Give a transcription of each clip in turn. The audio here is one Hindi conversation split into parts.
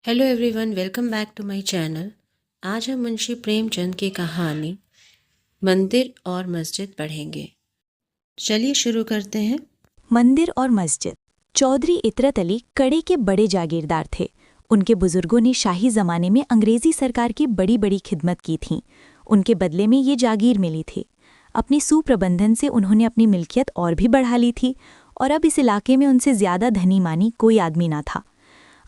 Hello everyone, welcome back to my channel. आज हम मुंशी प्रेमचंद की कहानी मंदिर और मस्जिद पढ़ेंगे। चलिए शुरू करते हैं। मंदिर और मस्जिद। चौधरी इतरत अली कड़े के बड़े जागीरदार थे। उनके बुजुर्गों ने शाही जमाने में अंग्रेजी सरकार की बड़ी बड़ी खिदमत की थी। उनके बदले में ये जागीर मिली थी। अपने सुप्रबंधन से उन्होंने अपनी मिल्कियत और भी बढ़ा ली थी और अब इस इलाके में उनसे ज्यादा धनी मानी कोई आदमी ना था।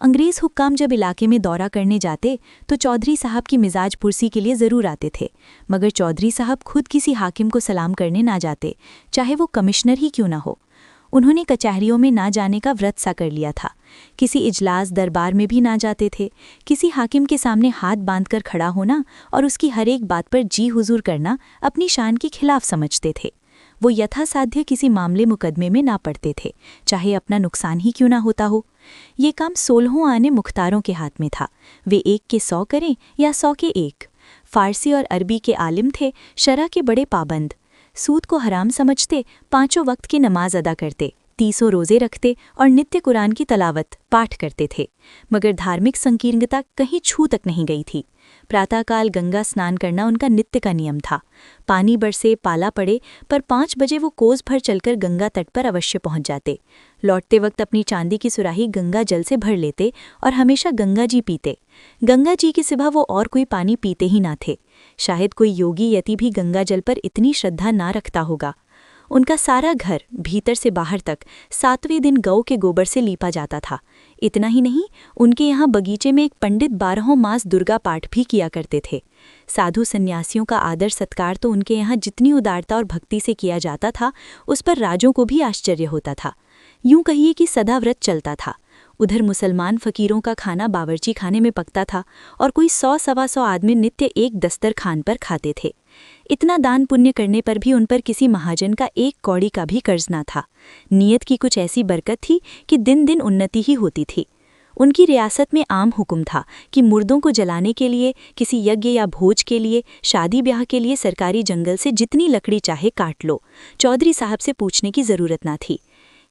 अंग्रेज हुक्काम जब इलाके में दौरा करने जाते तो चौधरी साहब की मिजाज पुरसी के लिए ज़रूर आते थे, मगर चौधरी साहब खुद किसी हाकिम को सलाम करने ना जाते, चाहे वो कमिश्नर ही क्यों ना हो। उन्होंने कचहरियों में ना जाने का व्रत सा कर लिया था। किसी इजलास दरबार में भी ना जाते थे। किसी हाकिम के सामने हाथ बांधकर खड़ा होना और उसकी हर एक बात पर जी हुजूर करना अपनी शान के खिलाफ समझते थे। वो यथासाध्य किसी मामले मुकदमे में ना पड़ते थे, चाहे अपना नुकसान ही क्यों ना होता हो। ये काम 16 आने मुख्तारों के हाथ में था। वे 1 के 100 करें या 100 के 1। फारसी और अरबी के आलिम थे, शरअ के बड़े पाबंद। सूद को हराम समझते, 5 वक्त की नमाज अदा करते, 30 रोज़े रखते और नित्य कुरान की तलावत पाठ करते थे। मगर धार्मिक संकीर्णता कहीं छू तक नहीं गई थी। प्रातःकाल गंगा स्नान करना उनका नित्य का नियम था। पानी बरसे पाला पड़े, पर 5 बजे वो कोस भर चलकर गंगा तट पर अवश्य पहुंच जाते। लौटते वक्त अपनी चांदी की सुराही गंगा जल से भर लेते और हमेशा गंगा जी पीते। गंगा जी के सिवा वो और कोई पानी पीते ही ना थे। शायद कोई योगी यति भी गंगा जल पर इतनी श्रद्धा ना रखता होगा। उनका सारा घर भीतर से बाहर तक 7वें दिन गौ के गोबर से लीपा जाता था। इतना ही नहीं, उनके यहाँ बगीचे में एक पंडित 12 मास दुर्गा पाठ भी किया करते थे। साधु सन्यासियों का आदर सत्कार तो उनके यहाँ जितनी उदारता और भक्ति से किया जाता था, उस पर राजों को भी आश्चर्य होता था। यूं कहिए कि सदा व्रत चलता था। उधर मुसलमान फकीरों का खाना बावर्ची खाने में पकता था और कोई 100-125 आदमी नित्य एक दस्तरखान पर खाते थे। इतना दान पुण्य करने पर भी उन पर किसी महाजन का 1 कौड़ी का भी कर्ज ना था। नियत की कुछ ऐसी बरकत थी कि दिन दिन उन्नति ही होती थी। उनकी रियासत में आम हुक्म था कि मुर्दों को जलाने के लिए, किसी यज्ञ या भोज के लिए, शादी ब्याह के लिए सरकारी जंगल से जितनी लकड़ी चाहे काट लो। चौधरी साहब से पूछने की ज़रूरत ना थी।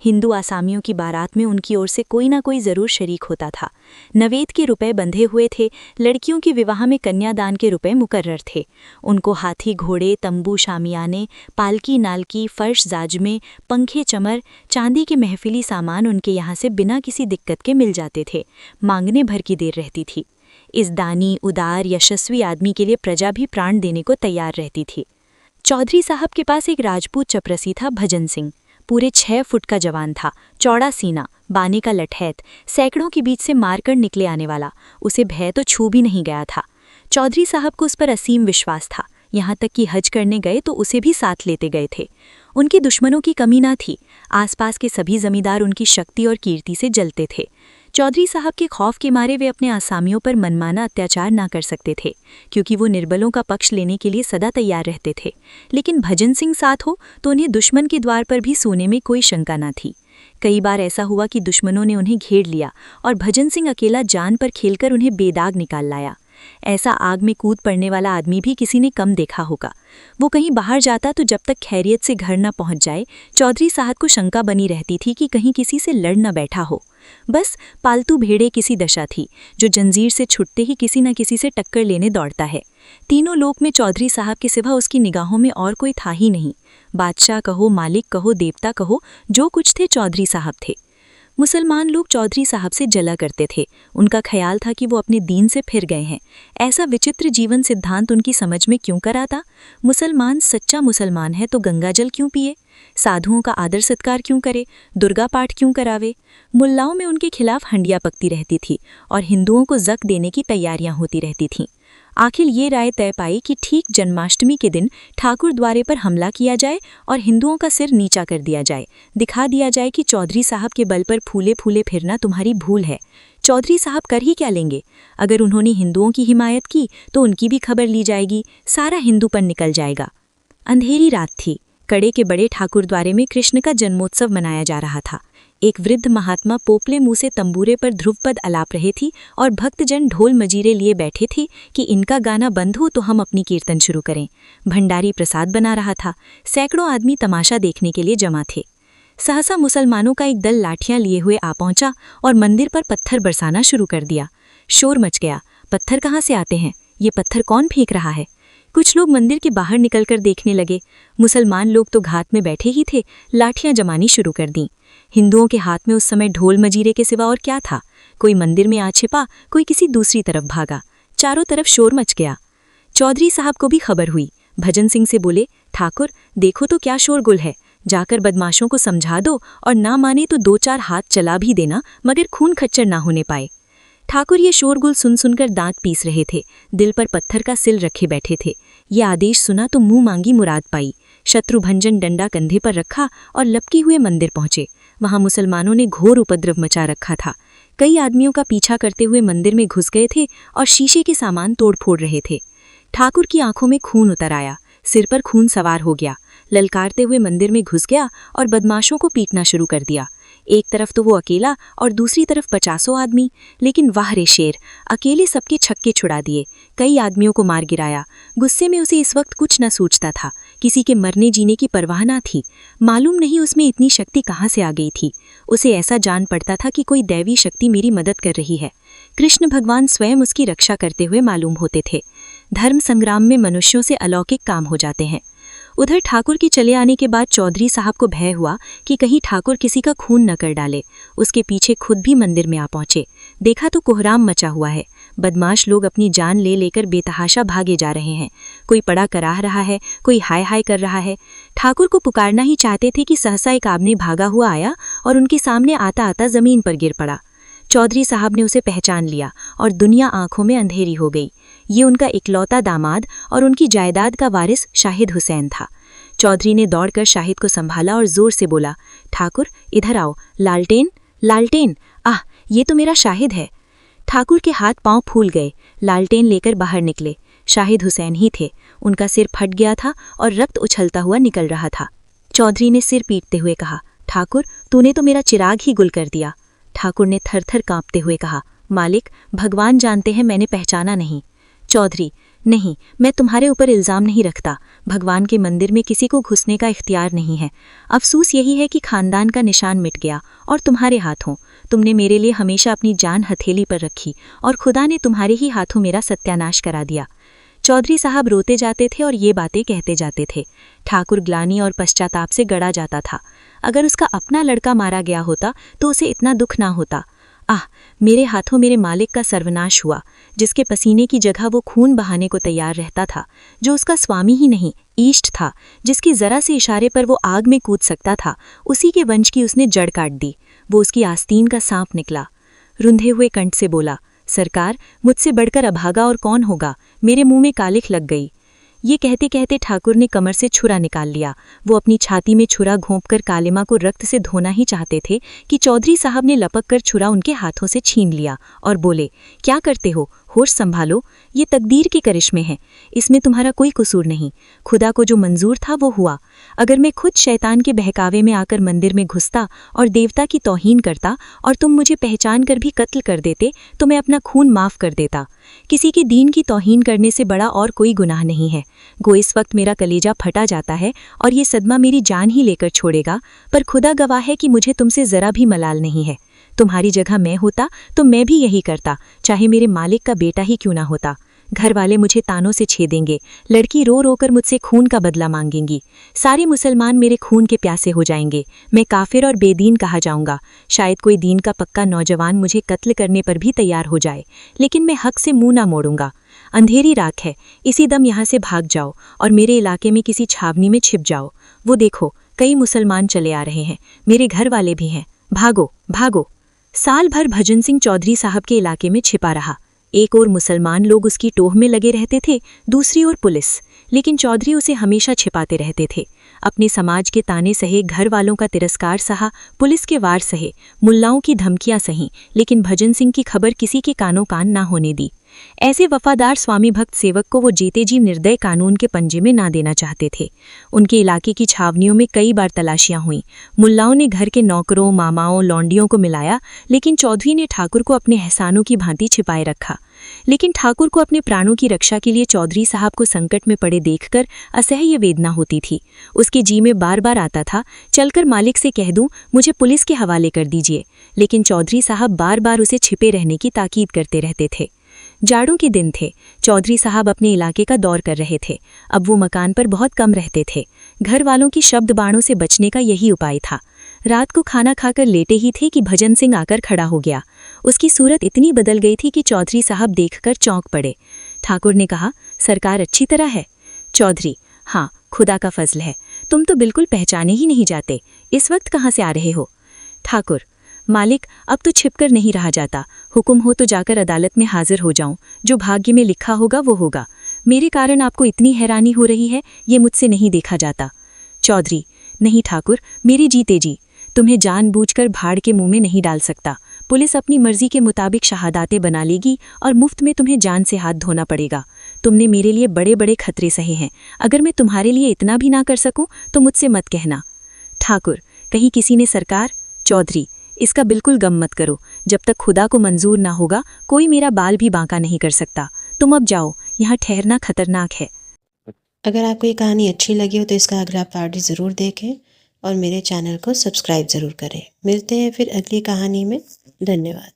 हिंदू आसामियों की बारात में उनकी ओर से कोई ना कोई ज़रूर शरीक होता था। नवेद के रुपए बंधे हुए थे, लड़कियों के विवाह में कन्यादान के रुपए मुकर्रर थे। उनको हाथी घोड़े, तंबू शामियाने, पालकी नालकी, फर्श जाजमे, पंखे चमर, चांदी के महफिली सामान उनके यहाँ से बिना किसी दिक्कत के मिल जाते थे। मांगने भर की देर रहती थी। इस दानी, उदार, यशस्वी आदमी के लिए प्रजा भी प्राण देने को तैयार रहती थी। चौधरी साहब के पास एक राजपूत चपरसी था, भजन सिंह। पूरे 6 फुट का जवान था, चौड़ा सीना, बाने का लठैत, सैकड़ों के बीच से मारकर निकले आने वाला। उसे भय तो छू भी नहीं गया था। चौधरी साहब को उस पर असीम विश्वास था, यहाँ तक कि हज करने गए तो उसे भी साथ लेते गए थे। उनके दुश्मनों की कमी ना थी। आसपास के सभी जमींदार उनकी शक्ति और कीर्ति से जलते थे। चौधरी साहब के खौफ के मारे वे अपने आसामियों पर मनमाना अत्याचार ना कर सकते थे, क्योंकि वो निर्बलों का पक्ष लेने के लिए सदा तैयार रहते थे। लेकिन भजन सिंह साथ हो तो उन्हें दुश्मन के द्वार पर भी सोने में कोई शंका ना थी। कई बार ऐसा हुआ कि दुश्मनों ने उन्हें घेर लिया और भजन सिंह अकेला जान पर खेलकर उन्हें बेदाग निकाल लाया। ऐसा आग में कूद पड़ने वाला आदमी भी किसी ने कम देखा होगा। वो कहीं बाहर जाता तो जब तक खैरियत से घर न पहुंच जाए, चौधरी साहब को शंका बनी रहती थी कि कहीं किसी से लड़ न बैठा हो। बस पालतू भेड़े किसी दशा थी, जो जंजीर से छुटते ही किसी न किसी से टक्कर लेने दौड़ता है। तीनों लोक में चौधरी साहब के सिवा उसकी निगाहों में और कोई था ही नहीं। बादशाह कहो, मालिक कहो, देवता कहो, जो कुछ थे चौधरी साहब थे। मुसलमान लोग चौधरी साहब से जला करते थे। उनका ख्याल था कि वो अपने दीन से फिर गए हैं। ऐसा विचित्र जीवन सिद्धांत उनकी समझ में क्यों कर आता? मुसलमान सच्चा मुसलमान है तो गंगाजल क्यों पिए? साधुओं का आदर सत्कार क्यों करे? दुर्गा पाठ क्यों करावे? मुल्लाओं में उनके खिलाफ हंडिया पकती रहती थी और हिंदुओं को जक देने की तैयारियां होती रहती थीं। आखिर ये राय तय पाई कि ठीक जन्माष्टमी के दिन ठाकुर द्वारे पर हमला किया जाए और हिंदुओं का सिर नीचा कर दिया जाए। दिखा दिया जाए कि चौधरी साहब के बल पर फूले फूले फिरना तुम्हारी भूल है। चौधरी साहब कर ही क्या लेंगे? अगर उन्होंने हिंदुओं की हिमायत की तो उनकी भी खबर ली जाएगी, सारा हिंदूपन निकल जाएगा। अंधेरी रात थी। कड़े के बड़े ठाकुर द्वारे में कृष्ण का जन्मोत्सव मनाया जा रहा था। एक वृद्ध महात्मा पोपले मुंह से तंबूरे पर ध्रुवपद अलाप रहे थी और भक्तजन ढोल मजीरे लिए बैठे थे कि इनका गाना बंद हो तो हम अपनी कीर्तन शुरू करें। भंडारी प्रसाद बना रहा था। सैकड़ों आदमी तमाशा देखने के लिए जमा थे। सहसा मुसलमानों का एक दल लाठियां लिए हुए आ पहुंचा और मंदिर पर पत्थर बरसाना शुरू कर दिया। शोर मच गया। पत्थर कहाँ से आते हैं? ये पत्थर कौन फेंक रहा है? कुछ लोग मंदिर के बाहर निकलकर देखने लगे। मुसलमान लोग तो घात में बैठे ही थे, लाठियां जमानी शुरू कर दी। हिंदुओं के हाथ में उस समय ढोल मजीरे के सिवा और क्या था? कोई मंदिर में आ छिपा, कोई किसी दूसरी तरफ भागा। चारों तरफ शोर मच गया। चौधरी साहब को भी खबर हुई। भजन सिंह से बोले, ठाकुर देखो तो क्या शोरगुल है, जाकर बदमाशों को समझा दो और ना माने तो 2-4 हाथ चला भी देना, मगर खून खच्चर ना होने पाए। ठाकुर ये शोरगुल सुन सुनकर दांत पीस रहे थे, दिल पर पत्थर का सिल रखे बैठे थे। ये आदेश सुना तो मुंह मांगी मुराद पाई। शत्रुभंजन डंडा कंधे पर रखा और लपके हुए मंदिर पहुंचे। वहां मुसलमानों ने घोर उपद्रव मचा रखा था। कई आदमियों का पीछा करते हुए मंदिर में घुस गए थे और शीशे के सामान तोड़ फोड़ रहे थे। ठाकुर की आंखों में खून उतर आया, सिर पर खून सवार हो गया। ललकारते हुए मंदिर में घुस गया और बदमाशों को पीटना शुरू कर दिया। एक तरफ तो वो अकेला और दूसरी तरफ 50 आदमी। लेकिन वाह रे शेर, अकेले सबके छक्के छुड़ा दिए, कई आदमियों को मार गिराया। गुस्से में उसे इस वक्त कुछ न सूझता था, किसी के मरने जीने की परवाह ना थी। मालूम नहीं उसमें इतनी शक्ति कहाँ से आ गई थी। उसे ऐसा जान पड़ता था कि कोई दैवी शक्ति मेरी मदद कर रही है। कृष्ण भगवान स्वयं उसकी रक्षा करते हुए मालूम होते थे। धर्म संग्राम में मनुष्यों से अलौकिक काम हो जाते हैं। उधर ठाकुर के चले आने के बाद चौधरी साहब को भय हुआ कि कहीं ठाकुर किसी का खून न कर डाले। उसके पीछे खुद भी मंदिर में आ पहुंचे। देखा तो कोहराम मचा हुआ है। बदमाश लोग अपनी जान ले लेकर बेतहाशा भागे जा रहे हैं। कोई पड़ा कराह रहा है, कोई हाय हाय कर रहा है। ठाकुर को पुकारना ही चाहते थे कि सहसा एक आदमी भागा हुआ आया और उनके सामने आता आता जमीन पर गिर पड़ा। चौधरी साहब ने उसे पहचान लिया और दुनिया आंखों में अंधेरी हो गई। ये उनका इकलौता दामाद और उनकी जायदाद का वारिस शाहिद हुसैन था। चौधरी ने दौड़कर शाहिद को संभाला और जोर से बोला, ठाकुर इधर आओ। लालटेन लालटेन, आह ये तो मेरा शाहिद है। ठाकुर के हाथ पांव फूल गए। लालटेन लेकर बाहर निकले। शाहिद हुसैन ही थे। उनका सिर फट गया था और रक्त उछलता हुआ निकल रहा था। चौधरी ने सिर पीटते हुए कहा, ठाकुर तूने तो मेरा चिराग ही गुल कर दिया। ठाकुर ने थर-थर कांपते हुए कहा, मालिक भगवान जानते हैं मैंने पहचाना नहीं। चौधरी, नहीं, मैं तुम्हारे ऊपर इल्ज़ाम नहीं रखता। भगवान के मंदिर में किसी को घुसने का इख्तियार नहीं है। अफसोस यही है कि खानदान का निशान मिट गया और तुम्हारे हाथों। तुमने मेरे लिए हमेशा अपनी जान हथेली पर रखी और खुदा ने तुम्हारे ही हाथों मेरा सत्यानाश करा दिया। चौधरी साहब रोते जाते थे और ये बातें कहते जाते थे। ठाकुर ग्लानि और पश्चाताप से गड़ा जाता था। अगर उसका अपना लड़का मारा गया होता तो उसे इतना दुख ना होता। आह, मेरे हाथों मेरे मालिक का सर्वनाश हुआ, जिसके पसीने की जगह वो खून बहाने को तैयार रहता था, जो उसका स्वामी ही नहीं ईष्ट था, जिसकी जरा से इशारे पर वो आग में कूद सकता था, उसी के वंश की उसने जड़ काट दी। वो उसकी आस्तीन का सांप निकला। रुंधे हुए कंठ से बोला, सरकार मुझसे बढ़कर अभागा और कौन होगा। मेरे मुंह में कालिख लग गई। ये कहते कहते ठाकुर ने कमर से छुरा निकाल लिया। वो अपनी छाती में छुरा घोंपकर कालिमा को रक्त से धोना ही चाहते थे कि चौधरी साहब ने लपक कर छुरा उनके हाथों से छीन लिया और बोले, क्या करते हो, होश संभालो, ये तकदीर के करिश्मे हैं, इसमें तुम्हारा कोई कसूर नहीं। खुदा को जो मंजूर था वो हुआ। अगर मैं खुद शैतान के बहकावे में आकर मंदिर में घुसता और देवता की तौहीन करता और तुम मुझे पहचान कर भी कत्ल कर देते तो मैं अपना खून माफ कर देता। किसी के दीन की तौहीन करने से बड़ा और कोई गुनाह नहीं है। गो इस वक्त मेरा कलेजा फटा जाता है और ये सदमा मेरी जान ही लेकर छोड़ेगा, पर खुदा गवाह है कि मुझे तुमसे जरा भी मलाल नहीं है। तुम्हारी जगह मैं होता तो मैं भी यही करता, चाहे मेरे मालिक का बेटा ही क्यों ना होता। घर वाले मुझे तानों से छेदेंगे, लड़की रो रो कर मुझसे खून का बदला मांगेंगी। सारे मुसलमान मेरे खून के प्यासे हो जाएंगे। मैं काफिर और बेदीन कहा जाऊंगा। शायद कोई दीन का पक्का नौजवान मुझे कत्ल करने पर भी तैयार हो जाए, लेकिन मैं हक से मुंह ना मोड़ूंगा। अंधेरी रात है, इसी दम यहाँ से भाग जाओ और मेरे इलाके में किसी छावनी में छिप जाओ। वो देखो कई मुसलमान चले आ रहे हैं, मेरे घर वाले भी हैं। भागो भागो। साल भर भजन सिंह चौधरी साहब के इलाके में छिपा रहा। एक ओर मुसलमान लोग उसकी टोह में लगे रहते थे, दूसरी ओर पुलिस, लेकिन चौधरी उसे हमेशा छिपाते रहते थे। अपने समाज के ताने सहे, घर वालों का तिरस्कार सहा, पुलिस के वार सहे, मुल्लाओं की धमकियां सही, लेकिन भजन सिंह की खबर किसी के कानों कान ना होने दी। ऐसे वफादार स्वामी भक्त सेवक को वो जीते जी निर्दय कानून के पंजे में ना देना चाहते थे। उनके इलाके की छावनियों में कई बार तलाशियां हुईं। मुल्लाओं ने घर के नौकरों, मामाओं, लौंडियों को मिलाया, लेकिन चौधरी ने ठाकुर को अपने एहसानों की भांति छिपाए रखा। लेकिन ठाकुर को अपने प्राणों की रक्षा के लिए चौधरी साहब को संकट में पड़े देखकर असह्य वेदना होती थी। उसके जी में बार बार आता था, चलकर मालिक से कह दूं, मुझे पुलिस के हवाले कर दीजिए। लेकिन चौधरी साहब बार बार उसे छिपे रहने की ताकीद करते रहते थे। जाड़ों के दिन थे। चौधरी साहब अपने इलाके का दौर कर रहे थे। अब वो मकान पर बहुत कम रहते थे। घर वालों की शब्द बाणों से बचने का यही उपाय था। रात को खाना खाकर लेटे ही थे कि भजन सिंह आकर खड़ा हो गया। उसकी सूरत इतनी बदल गई थी कि चौधरी साहब देखकर चौंक पड़े। ठाकुर ने कहा, सरकार अच्छी तरह है? चौधरी, हाँ, खुदा का फजल है। तुम तो बिल्कुल पहचाने ही नहीं जाते। इस वक्त कहाँ से आ रहे हो? ठाकुर, मालिक, अब तो छिपकर नहीं रहा जाता। हुक्म हो तो जाकर अदालत में हाजिर हो जाऊं। जो भाग्य में लिखा होगा वो होगा। मेरे कारण आपको इतनी हैरानी हो रही है, ये मुझसे नहीं देखा जाता। चौधरी, नहीं ठाकुर, मेरी जीते जी। तुम्हें जानबूझकर भाड़ के मुंह में नहीं डाल सकता। पुलिस अपनी मर्जी के मुताबिक शहादातें बना लेगी और मुफ्त में तुम्हें जान से हाथ धोना पड़ेगा। तुमने मेरे लिए बड़े बड़े खतरे सहे हैं। अगर मैं तुम्हारे लिए इतना भी ना कर सकूं तो मुझसे मत कहना। ठाकुर, कहीं किसी ने सरकार? चौधरी, इसका बिल्कुल गम मत करो। जब तक खुदा को मंजूर ना होगा कोई मेरा बाल भी बांका नहीं कर सकता। तुम अब जाओ, यहाँ ठहरना खतरनाक है। अगर आपको ये कहानी अच्छी लगी हो तो इसका अगला पार्ट ज़रूर देखें और मेरे चैनल को सब्सक्राइब ज़रूर करें। मिलते हैं फिर अगली कहानी में। धन्यवाद।